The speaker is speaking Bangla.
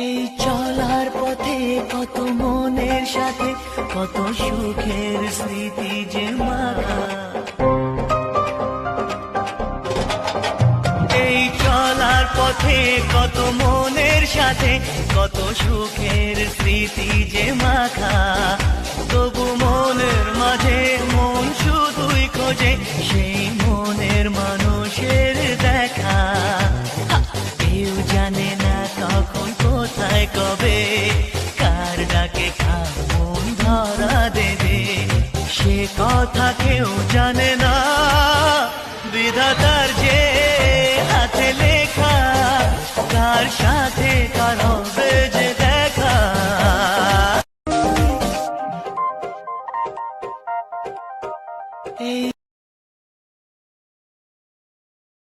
এই চলার পথে কত মনের সাথে কত সুখের স্মৃতি যে মাখা। এই চলার পথে কত মনের সাথে কত সুখের স্মৃতি যে মাখা। তবু মনের মাঝে মন শুধুই খোঁজে সেই মনের মানুষের দেখা। কেউ জানে না কখন কোথায় কবে কার ডাকে কার মন ধরা দেবে, সে কথা কেউ জানে না।